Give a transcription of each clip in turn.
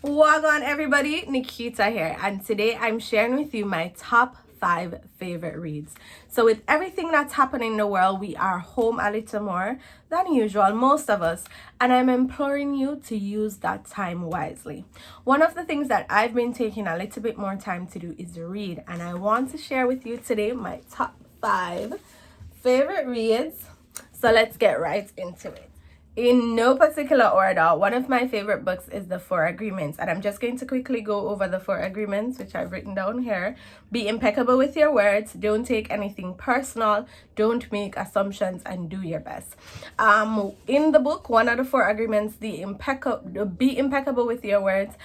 Wagwan everybody, Niketa here, and today I'm sharing with you my top 5 favorite reads. So with everything that's happening in the world, we are home a little more than usual, most of us, and I'm imploring you to use that time wisely. One of the things that I've been taking a little bit more time to do is read, and I want to share with you today my top 5 favorite reads. So let's get right into it. In no particular order, one of my favorite books is The 4 Agreements, and I'm just going to quickly go over the 4 agreements, which I've written down here. Be impeccable with your words, don't take anything personal, don't make assumptions, and do your best. In the book, one of the 4 agreements, be impeccable with your words,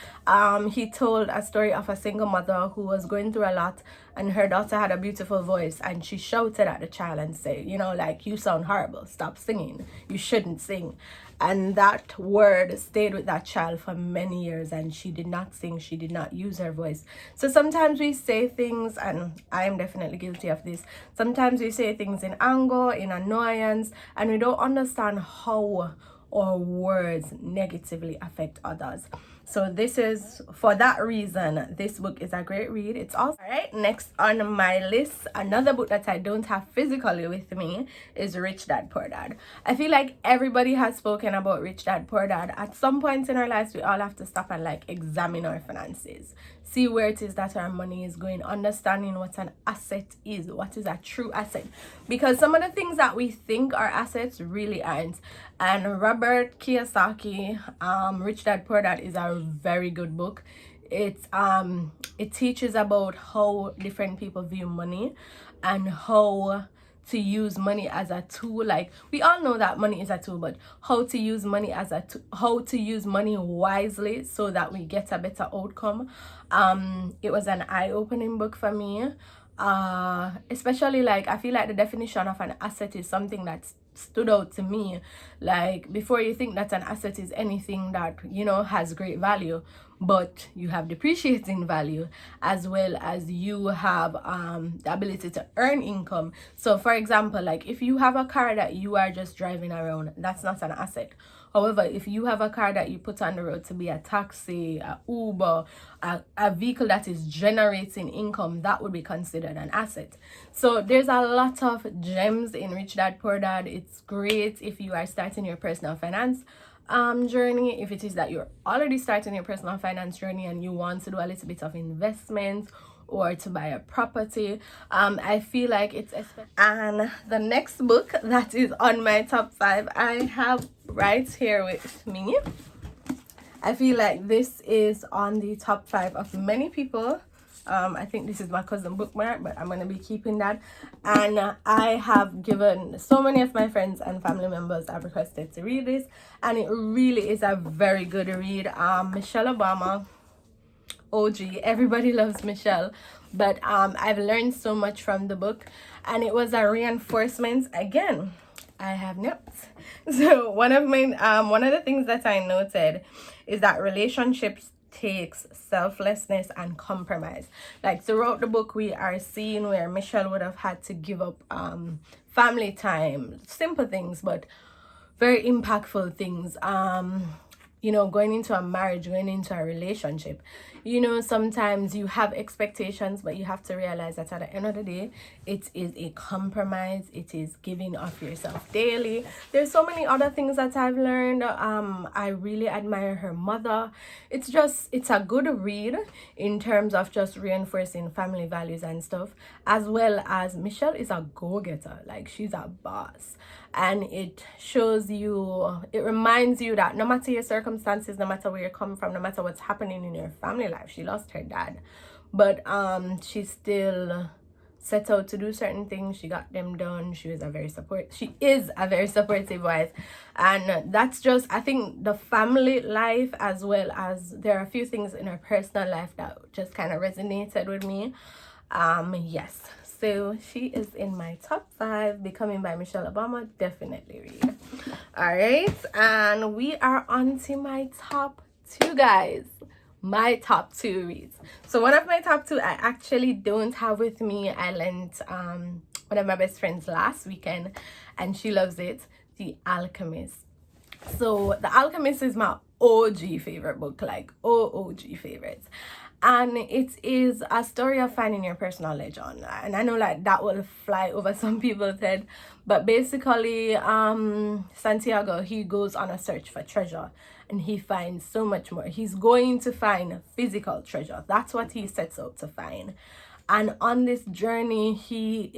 he told a story of a single mother who was going through a lot, and her daughter had a beautiful voice, and she shouted at the child and said, like, you sound horrible, stop singing, you shouldn't sing. And that word stayed with that child for many years, and she did not sing, she did not use her voice. So sometimes we say things, and I am definitely guilty of this, sometimes we say things in anger, in annoyance, and we don't understand how our words negatively affect others. So this is, for that reason, this book is a great read. It's also all right. Next on my list, another book that I don't have physically with me is Rich Dad Poor Dad. I feel like everybody has spoken about Rich Dad Poor Dad. At some point in our lives, we all have to stop and examine our finances, see where it is that our money is going, understanding what an asset is, what is a true asset, because some of the things that we think are assets really aren't. And Robert Kiyosaki, Rich Dad Poor Dad is a very good book. It teaches about how different people view money and how to use money as a tool. We all know that money is a tool, but how to use money as how to use money wisely so that we get a better outcome. It was an eye-opening book for me, especially I feel like the definition of an asset is something that's stood out to me. Before, you think that an asset is anything that has great value, but you have depreciating value, as well as you have the ability to earn income. So for example, if you have a car that you are just driving around, that's not an asset. However, if you have a car that you put on the road to be a taxi, a Uber, a vehicle that is generating income, that would be considered an asset. So there's a lot of gems in Rich Dad Poor Dad. It's great if you are starting your personal finance journey. If it is that you're already starting your personal finance journey and you want to do a little bit of investment or to buy a property, I feel like it's and the next book that is on my top 5, I have right here with me. I feel like this is on the top 5 of many people. I think this is my cousin bookmark, but I'm going to be keeping that. And I have given so many of my friends and family members have requested to read this, and it really is a very good read. Michelle Obama, OG, everybody loves Michelle, but I've learned so much from the book, and it was a reinforcement. Again, I have notes. So one of the things that I noted is that relationships takes selflessness and compromise. Throughout the book, we are seeing where Michelle would have had to give up family time, simple things but very impactful things, going into a marriage, going into a relationship. Sometimes you have expectations, but you have to realize that at the end of the day, it is a compromise. It is giving of yourself daily. There's so many other things that I've learned. I really admire her mother. It's a good read in terms of just reinforcing family values and stuff, as well as Michelle is a go-getter. She's a boss. And it reminds you that no matter your circumstances, no matter where you come from, no matter what's happening in your family life, she lost her dad, but she still set out to do certain things. She got them done. She is a very supportive wife, and that's just, I think, the family life, as well as there are a few things in her personal life that just kind of resonated with me. Yes, so she is in my top 5. Becoming by Michelle Obama, definitely read. All right, and we are on to my top 2, guys. My top 2 reads. So one of my top 2 I actually don't have with me. I lent one of my best friends last weekend, and she loves it. The Alchemist. So The Alchemist is my OG favorite book, like OG favorites. And it is a story of finding your personal legend. And I know like that will fly over some people's head, but basically Santiago, he goes on a search for treasure and he finds so much more. He's going to find physical treasure. That's what he sets out to find. And on this journey he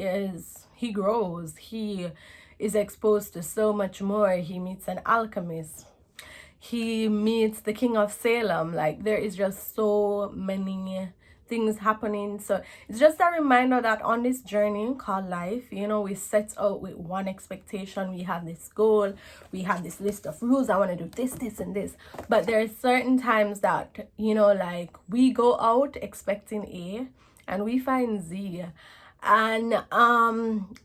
grows, he is exposed to so much more. He meets an alchemist, he meets the king of Salem. Like, there is just so many things happening. So it's just a reminder that on this journey called life, you know, we set out with one expectation. We have this goal, we have this list of rules. I want to do this and this, but there are certain times that, you know, like we go out expecting A and we find Z. And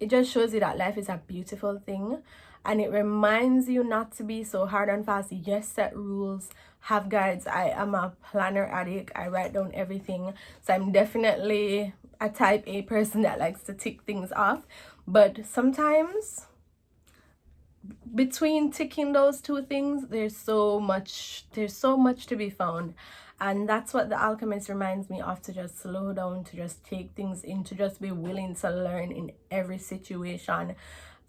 it just shows you that life is a beautiful thing. And it reminds you not to be so hard and fast. Yes, set rules, have guides. I am a planner addict. I write down everything. So I'm definitely a type A person that likes to tick things off. But sometimes between ticking those two things, there's so much to be found. And that's what the Alchemist reminds me of, to just slow down, to just take things in, to just be willing to learn in every situation.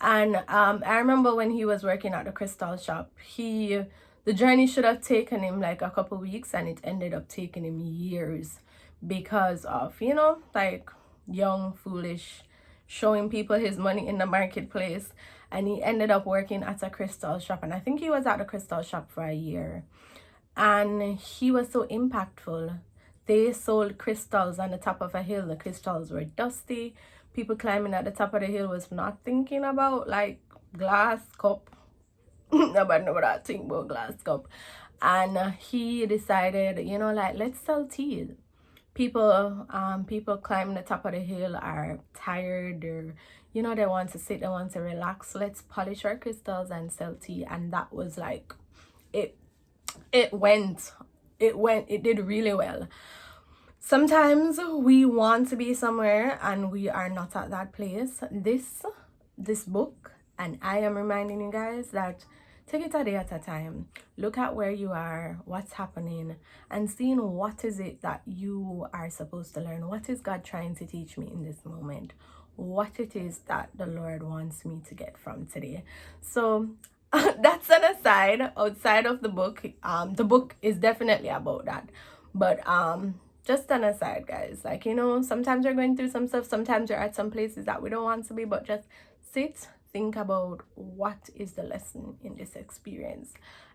And I remember when he was working at the crystal shop, the journey should have taken him like a couple weeks, and it ended up taking him years because of, you know, like young, foolish, showing people his money in the marketplace. And he ended up working at a crystal shop, and I think he was at the crystal shop for a year. And he was so impactful. They sold crystals on the top of a hill. The crystals were dusty. People climbing at the top of the hill was not thinking about like glass cup. Nobody know that thing about glass cup. And he decided, you know, like, let's sell tea. People climbing the top of the hill are tired, or, you know, they want to sit, they want to relax. Let's polish our crystals and sell tea. And that was like, it did really well. Sometimes we want to be somewhere and we are not at that place. This book, and I am reminding you guys that take it a day at a time. Look at where you are, what's happening, and seeing what is it that you are supposed to learn. What is God trying to teach me in this moment? What it is that the Lord wants me to get from today. So that's an aside. Outside of the book is definitely about that, but just an aside, guys. Like, you know, sometimes you're going through some stuff, sometimes you're at some places that we don't want to be, but just sit, think about what is the lesson in this experience.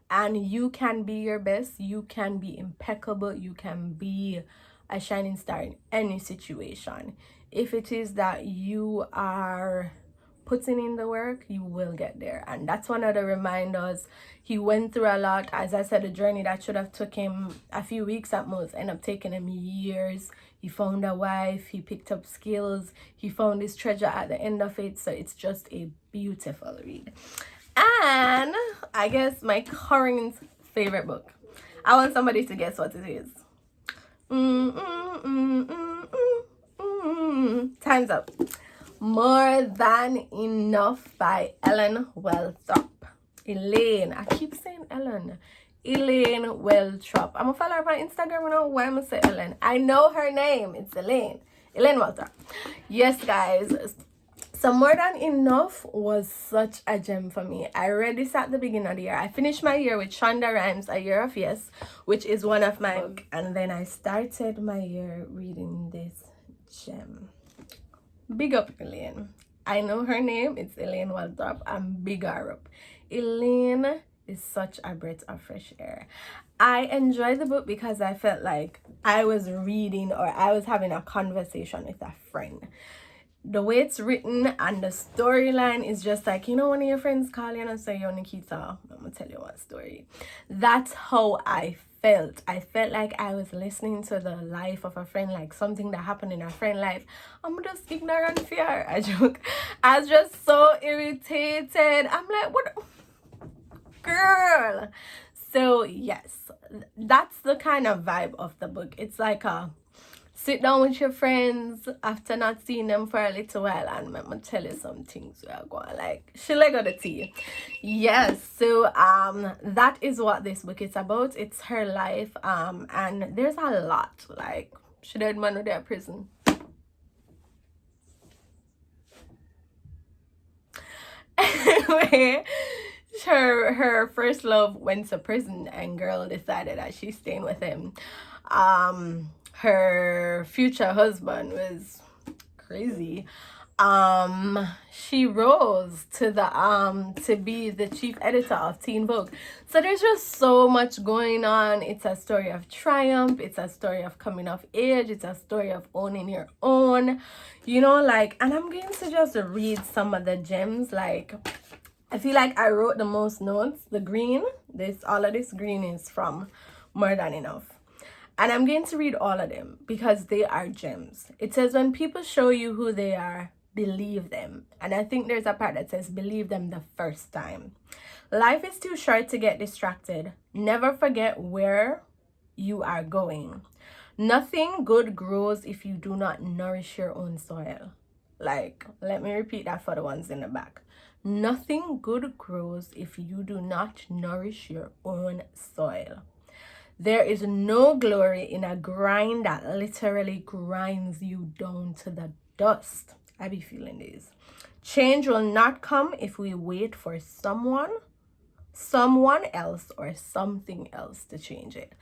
And you can be your best, you can be impeccable, you can be a shining star in any situation. If it is that you are putting in the work, you will get there. And that's one of the reminders. He went through a lot. As I said, a journey that should have took him a few weeks at most ended up taking him years. He found a wife, he picked up skills, he found his treasure at the end of it. So it's just a beautiful read. And I guess my current favorite book, I want somebody to guess what it is. Time's up. More Than Enough by Ellen Welthrop. Elaine. I keep saying Ellen. Elaine Welthrop. I'm gonna follow her on Instagram. You know why I'm gonna say Ellen. I know her name. It's Elaine. Elaine Welthrop. Yes, guys. So More Than Enough was such a gem for me. I read this at the beginning of the year. I finished my year with Shonda Rhimes' A Year of Yes, which is one of my books. And then I started my year reading this gem. Big up Elaine. I know her name. It's Elaine Welthrop. I'm big her up. Elaine is such a breath of fresh air. I enjoyed the book because I felt like I was reading, or I was having a conversation with a friend. The way it's written and the storyline is just like, you know, when your friends call you and say, yo, Niketa, I'm gonna tell you one story. That's how I felt. I felt like I was listening to the life of a friend, like something that happened in a friend's life. I'm just ignorant fear. I joke. I was just so irritated. I'm like, what? Girl. So yes, that's the kind of vibe of the book. It's like a sit down with your friends after not seeing them for a little while and I'm gonna tell you some things we are going like she like the tea. Yes, so that is what this book is about. It's her life, and there's a lot, like she died man with their prison. Anyway, her first love went to prison and girl decided that she's staying with him. Her future husband was crazy. She rose to the to be the chief editor of Teen Vogue. So there's just so much going on. It's a story of triumph, it's a story of coming of age, it's a story of owning your own, you know, like, and I'm going to just read some of the gems. Like, I feel like I wrote the most notes. The green, all of this green is from More Than Enough. And I'm going to read all of them because they are gems. It says, when people show you who they are, believe them. And I think there's a part that says, believe them the first time. Life is too short to get distracted. Never forget where you are going. Nothing good grows if you do not nourish your own soil. Like, let me repeat that for the ones in the back. Nothing good grows if you do not nourish your own soil. There is no glory in a grind that literally grinds you down to the dust. I be feeling this. Change will not come if we wait for someone else or something else to change it.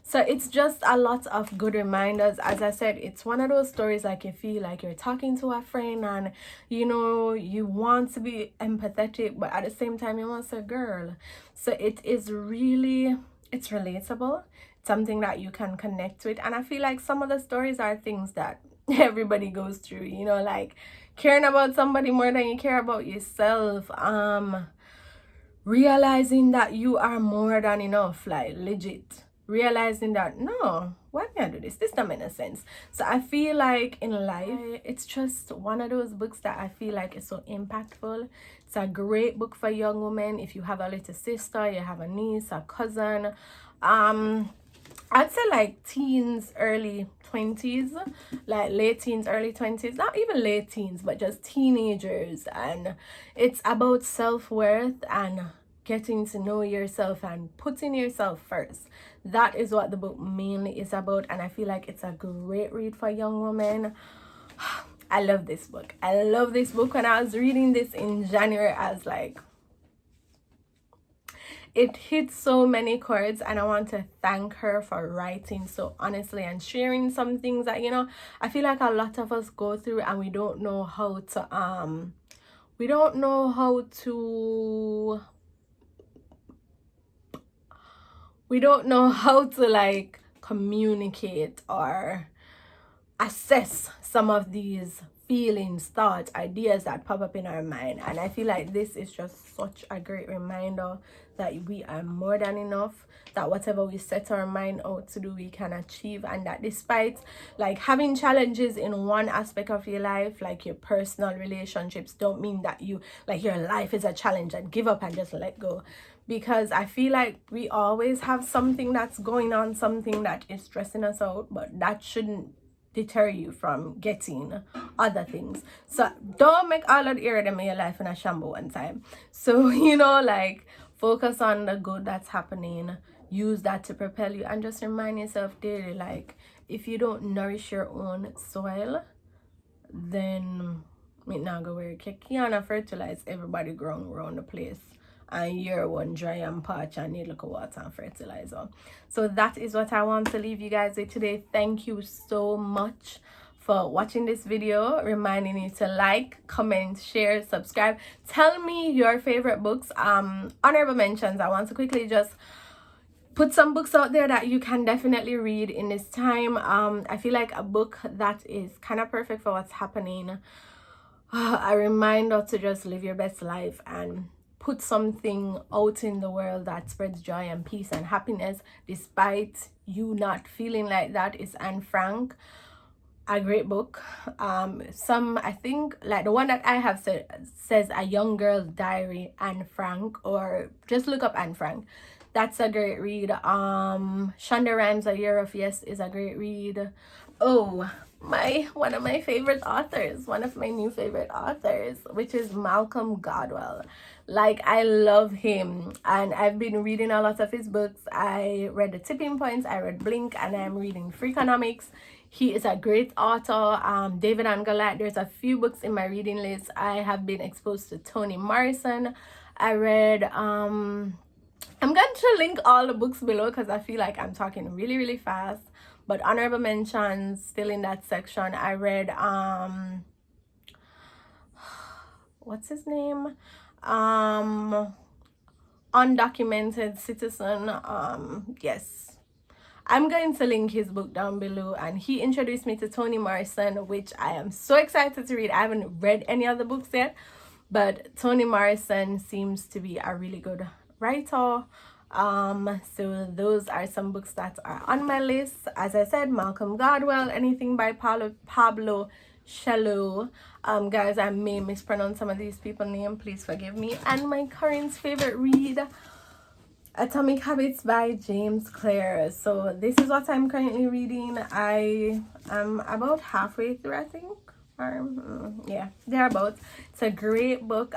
So it's just a lot of good reminders. As I said, it's one of those stories like you feel like you're talking to a friend and you know you want to be empathetic, but at the same time you want to say girl. So it is really, it's relatable, something that you can connect with. And I feel like some of the stories are things that everybody goes through, you know, like caring about somebody more than you care about yourself, realizing that you are more than enough, like legit realizing that no, why can't I do this doesn't make sense. So I feel like in life it's just one of those books that I feel like is so impactful. It's a great book for young women. If you have a little sister, you have a niece, a cousin, I'd say like teens, early 20s, like late teens, early 20s, not even late teens, but just teenagers. And it's about self-worth and getting to know yourself and putting yourself first. That is what the book mainly is about. And I feel like it's a great read for young women. I love this book. I love this book. When I was reading this in January, I was like, it hit so many chords, and I want to thank her for writing so honestly and sharing some things that, you know, I feel like a lot of us go through and we don't know how to like communicate or assess some of these feelings, thoughts, ideas that pop up in our mind. And I feel like this is just such a great reminder that we are more than enough, that whatever we set our mind out to do we can achieve, and that despite like having challenges in one aspect of your life, like your personal relationships, don't mean that you like your life is a challenge and give up and just let go. Because I feel like we always have something that's going on, something that is stressing us out, but that shouldn't deter you from getting other things. So don't make all of the area of your life in a shambles one time. So, you know, like focus on the good that's happening, use that to propel you, and just remind yourself daily, like if you don't nourish your own soil, then it not go where you can't fertilize everybody growing around the place, and you're one dry and parch and need look of water and fertilizer. So that is what I want to leave you guys with today. Thank you so much for watching this video, reminding you to like, comment, share, subscribe. Tell me your favorite books. Honorable mentions, I want to quickly just put some books out there that you can definitely read in this time. I feel like a book that is kind of perfect for what's happening, a reminder to just live your best life and put something out in the world that spreads joy and peace and happiness despite you not feeling like that, is Anne Frank. A great book. I think like the one that I have says A Young Girl's Diary, Anne Frank, or just look up Anne Frank. That's a great read. Shonda Rhimes' A Year of Yes is a great read. Oh, one of my favorite authors, one of my new favorite authors, which is Malcolm Gladwell. Like, I love him, and I've been reading a lot of his books. I read The Tipping Points, I read Blink, and I'm reading Freakonomics. He is a great author. David and Goliath, there's a few books in my reading list. I have been exposed to Toni Morrison. I read I'm going to link all the books below because I feel like I'm talking really fast, but honorable mentions still in that section. I read what's his name, Undocumented Citizen. Yes, I'm going to link his book down below, and he introduced me to Toni Morrison, which I am so excited to read. I haven't read any other books yet, but Toni Morrison seems to be a really good writer. So those are some books that are on my list. As I said, Malcolm Gladwell, anything by Pablo Shallow. Guys, I may mispronounce some of these people's names, please forgive me. And my current favorite read, Atomic Habits by James Clear. So this is what I'm currently reading. I am about halfway through, I think. Yeah, thereabouts. It's a great book.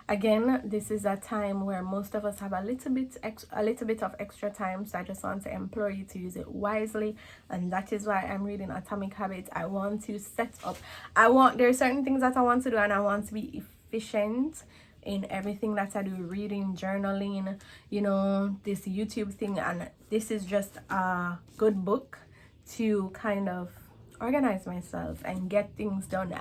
Again, this is a time where most of us have a little bit of extra time, so I just want to implore you to use it wisely, and that is why I'm reading Atomic Habits. I want to set up, there are certain things that I want to do, and I want to be efficient in everything that I do, reading, journaling, you know, this YouTube thing, and this is just a good book to kind of organize myself and get things done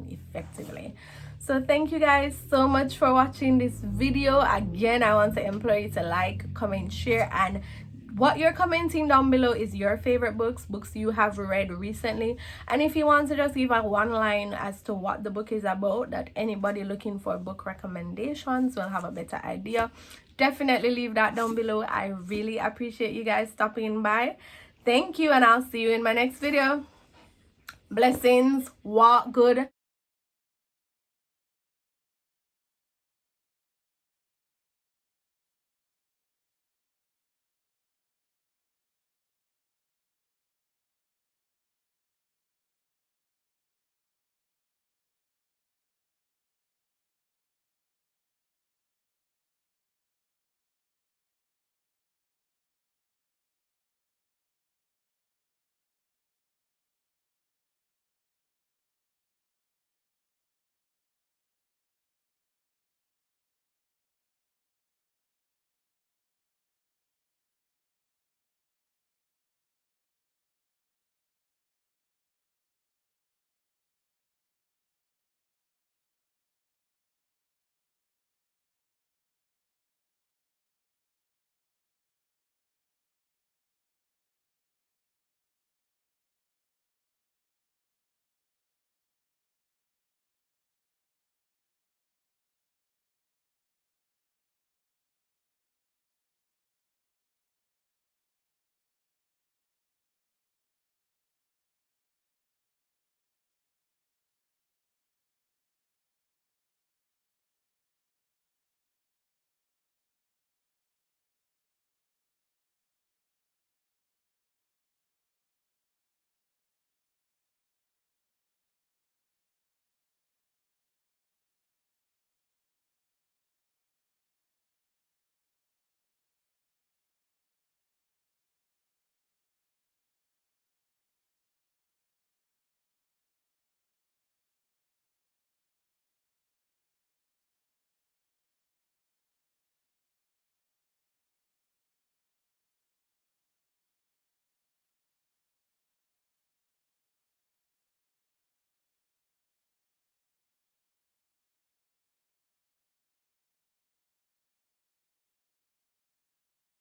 effectively. So thank you guys so much for watching this video. Again, I want to implore you to like, comment, share, and what you're commenting down below is your favorite books you have read recently. And if you want to just give a one line as to what the book is about, that anybody looking for book recommendations will have a better idea, definitely leave that down below. I really appreciate you guys stopping by. Thank you, and I'll see you in my next video. Blessings. Walk good.